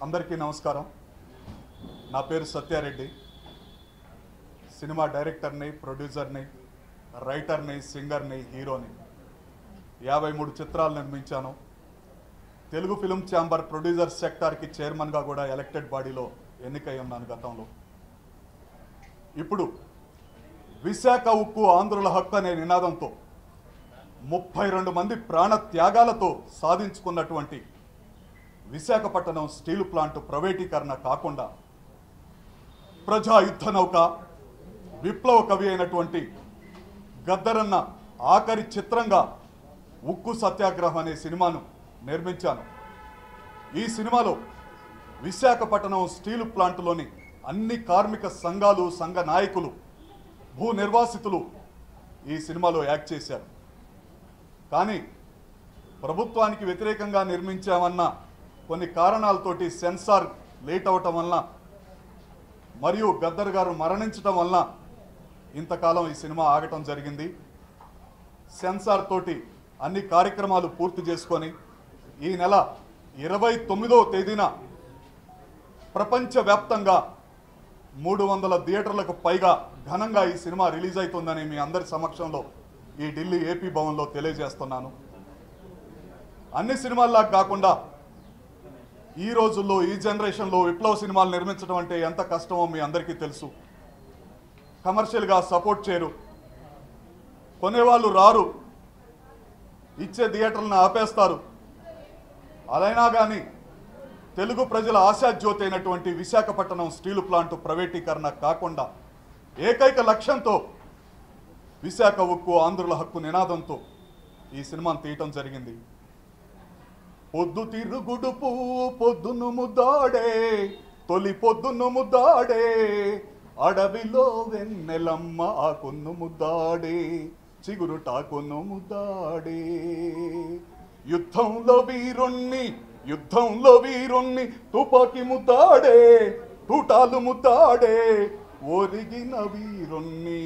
అందరికీ నమస్కారం. నా పేరు సత్యారెడ్డి. సినిమా డైరెక్టర్ని, ప్రొడ్యూసర్ని, రైటర్ని, సింగర్ని, హీరోని. 53 చిత్రాలు నిర్మించాను. తెలుగు ఫిల్మ్ ఛాంబర్ ప్రొడ్యూసర్ సెక్టార్కి చైర్మన్గా కూడా ఎలక్టెడ్ బాడీలో ఎన్నికై ఉన్నాను గతంలో. ఇప్పుడు విశాఖ ఉక్కు ఆంధ్రుల హక్కు అనే నినాదంతో 32 మంది ప్రాణ త్యాగాలతో సాధించుకున్నటువంటి విశాఖపట్నం స్టీల్ ప్లాంట్ ప్రైవేటీకరణ కాకుండా ప్రజా యుద్ధ నౌక, విప్లవ కవి అయినటువంటి గద్దరన్న ఆఖరి చిత్రంగా ఉక్కు సత్యాగ్రహం అనే సినిమాను నిర్మించాను. ఈ సినిమాలో విశాఖపట్నం స్టీల్ ప్లాంట్లోని అన్ని కార్మిక సంఘాలు, సంఘ నాయకులు, భూ నిర్వాసితులు ఈ సినిమాలో యాక్ట్ చేశారు. కానీ ప్రభుత్వానికి వ్యతిరేకంగా నిర్మించామన్న కొన్ని కారణాలతోటి సెన్సార్ లేట్ అవటం వలన మరియు గద్దర్ గారు మరణించటం వలన ఇంతకాలం ఈ సినిమా ఆగటం జరిగింది. సెన్సార్ తోటి అన్ని కార్యక్రమాలు పూర్తి చేసుకొని ఈ నెల 29వ తేదీన ప్రపంచవ్యాప్తంగా 300 థియేటర్లకు పైగా ఘనంగా ఈ సినిమా రిలీజ్ అవుతుందని మీ అందరి సమక్షంలో ఈ ఢిల్లీ ఏపీ భవన్లో తెలియజేస్తున్నాను. అన్ని సినిమాల్లా కాకుండా ఈ రోజుల్లో, ఈ జనరేషన్లో విప్లవ సినిమాలు నిర్మించడం అంటే ఎంత కష్టమో మీ అందరికీ తెలుసు. కమర్షియల్గా సపోర్ట్ చేయరు, కొనేవాళ్ళు రారు, ఇచ్చే థియేటర్లను ఆపేస్తారు. అదైనా కానీ తెలుగు ప్రజల ఆశాజ్యోతి అయినటువంటి విశాఖపట్నం స్టీల్ ప్లాంట్ ప్రైవేటీకరణ కాకుండా ఏకైక లక్ష్యంతో విశాఖ ఉక్కు ఆంధ్రుల హక్కు నినాదంతో ఈ సినిమాను తీయటం జరిగింది. పొద్దు తిరుగుడు పువ్వు పొద్దును ముద్దాడే, తొలి పొద్దును ముద్దాడే, అడవిలో వెన్నెలమ్మ ఆకొన్ను ముద్దాడే, చిగురుటాకొన్ను ముద్దాడే. యుద్ధంలో వీరుణ్ణి తుపాకి ముద్దాడే, తూటాలు ముద్దాడే, ఒరిగిన వీరుణ్ణి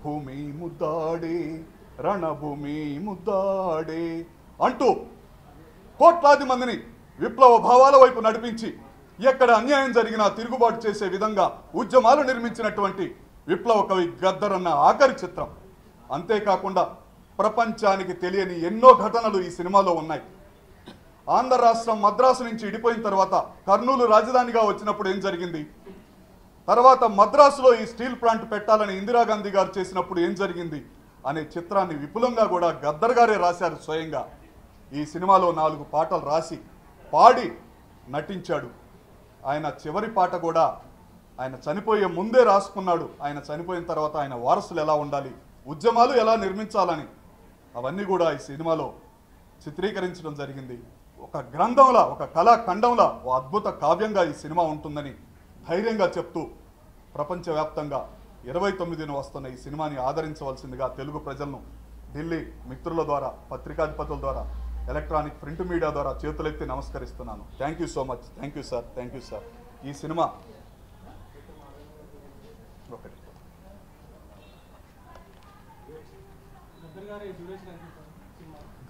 భూమి ముద్దాడే, రణభూమి ముద్దాడే అంటూ కోట్లాది మందిని విప్లవ భావాల వైపు నడిపించి ఎక్కడ అన్యాయం జరిగినా తిరుగుబాటు చేసే విధంగా ఉద్యమాలు నిర్మించినటువంటి విప్లవ కవి గద్దరన్న ఆఖరి చిత్రం. అంతేకాకుండా ప్రపంచానికి తెలియని ఎన్నో ఘటనలు ఈ సినిమాలో ఉన్నాయి. ఆంధ్ర రాష్ట్రం మద్రాసు నుంచి విడిపోయిన తర్వాత కర్నూలు రాజధానిగా వచ్చినప్పుడు ఏం జరిగింది, తర్వాత మద్రాసులో ఈ స్టీల్ ప్లాంట్ పెట్టాలని ఇందిరాగాంధీ గారు చేసినప్పుడు ఏం జరిగింది అనే చిత్రాన్ని విపులంగా కూడా గద్దర్ గారే రాశారు స్వయంగా. ఈ సినిమాలో 4 పాటలు రాసి పాడి నటించాడు. ఆయన చివరి పాట కూడా ఆయన చనిపోయే ముందే రాసుకున్నాడు. ఆయన చనిపోయిన తర్వాత ఆయన వారసులు ఎలా ఉండాలి, ఉద్యమాలు ఎలా నిర్మించాలని అవన్నీ కూడా ఈ సినిమాలో చిత్రీకరించడం జరిగింది. ఒక గ్రంథంలా, ఒక కళాఖండంలా, ఓ అద్భుత కావ్యంగా ఈ సినిమా ఉంటుందని ధైర్యంగా చెప్తూ ప్రపంచవ్యాప్తంగా 29న వస్తున్న ఈ సినిమాని ఆదరించవలసిందిగా తెలుగు ప్రజలను ఢిల్లీ మిత్రుల ద్వారా, పత్రికాధిపతుల ద్వారా, ఎలక్ట్రానిక్ ప్రింట్ మీడియా ద్వారా చేతులెత్తి నమస్కరిస్తున్నాను. Thank you so much. Thank you sir. Thank you sir. ఈ సినిమా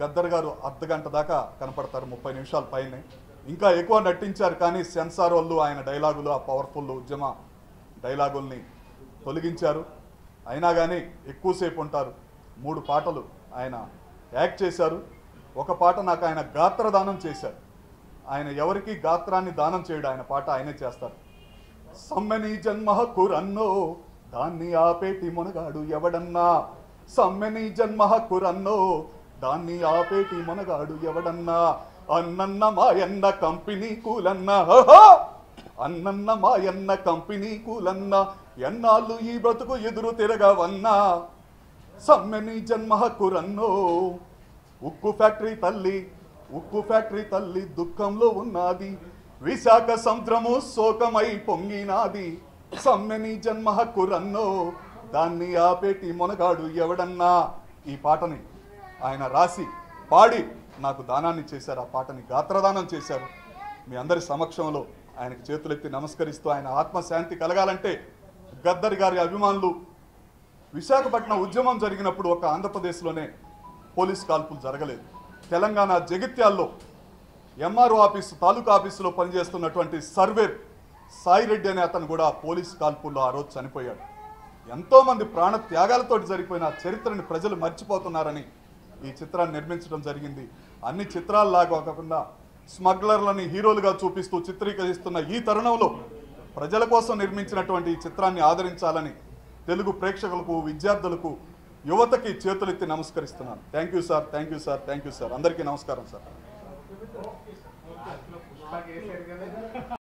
గద్దర్ గారు అర్ధగంట దాకా కనపడతారు, 30 నిమిషాల పైనే. ఇంకా ఎక్కువ నటించారు కానీ సెన్సార్ వాళ్ళు ఆయన డైలాగులు, ఆ పవర్ఫుల్ ఉద్యమ డైలాగుల్ని తొలగించారు. అయినా కానీ ఎక్కువసేపు ఉంటారు. 3 పాటలు ఆయన యాక్ట్ చేశారు. ఒక పాట నాకు ఆయన గాత్రదానం చేశారు. ఆయన ఎవరికి గాత్రాన్ని దానం చేయడు, ఆయన పాట ఆయనే చేస్తారు. సమ్మెని జన్మ హక్కురన్నో దాన్ని ఆపేటి మొనగాడు ఎవడన్నా, సమ్మెని జన్మ హక్కురన్నో దాన్ని ఆపేటి మొనగాడు ఎవడన్నా, అన్నన్న మాయన్న కంపెనీ కూలన్న, అన్నన్న మాయన్న కంపెనీ కూలన్న, ఎన్నాళ్ళు ఈ బ్రతుకు ఎదురు తిరగవన్నా, సమ్మెని జన్మ హక్కురన్నో. ఉక్కు ఫ్యాక్టరీ తల్లి దుఃఖంలో ఉన్నది, విశాఖ సముద్రము శోకమై పొంగినాది, సమ్మెని జన్మ హక్కురన్నో దాన్ని ఆపేటి మొనగాడు ఎవడన్నా. ఈ పాటని ఆయన రాసి పాడి నాకు దానాన్ని చేశారు. ఆ పాటని గాత్రదానం చేశారు. మీ అందరి సమక్షంలో ఆయనకు చేతులెత్తి నమస్కరిస్తూ, ఆయన ఆత్మశాంతి కలగాలంటే గద్దర్ గారి అభిమానులు, విశాఖపట్నం ఉద్యమం జరిగినప్పుడు ఒక ఆంధ్రప్రదేశ్లోనే పోలీస్ కాల్పులు జరగలేదు. తెలంగాణ జగిత్యాల్లో ఎంఆర్ఓ ఆఫీసు తాలూకా ఆఫీసులో పనిచేస్తున్నటువంటి సర్వేర్ సాయిరెడ్డి అనే అతను కూడా పోలీస్ కాల్పుల్లో ఆ రోజు చనిపోయాడు. ఎంతోమంది ప్రాణ త్యాగాలతో జరిగిపోయిన చరిత్రని ప్రజలు మర్చిపోతున్నారని ఈ చిత్రాన్ని నిర్మించడం జరిగింది. అన్ని చిత్రాల్లాగా కాకుండా స్మగ్లర్లని హీరోలుగా చూపిస్తూ చిత్రీకరిస్తున్న ఈ తరుణంలో ప్రజల కోసం నిర్మించినటువంటి ఈ చిత్రాన్ని ఆదరించాలని తెలుగు ప్రేక్షకులకు, విద్యార్థులకు, యువతకి చేతులెత్తి నమస్కరిస్తున్నాను. Thank you sir, thank you sir, thank you sir. అందరికీ నమస్కారం సార్.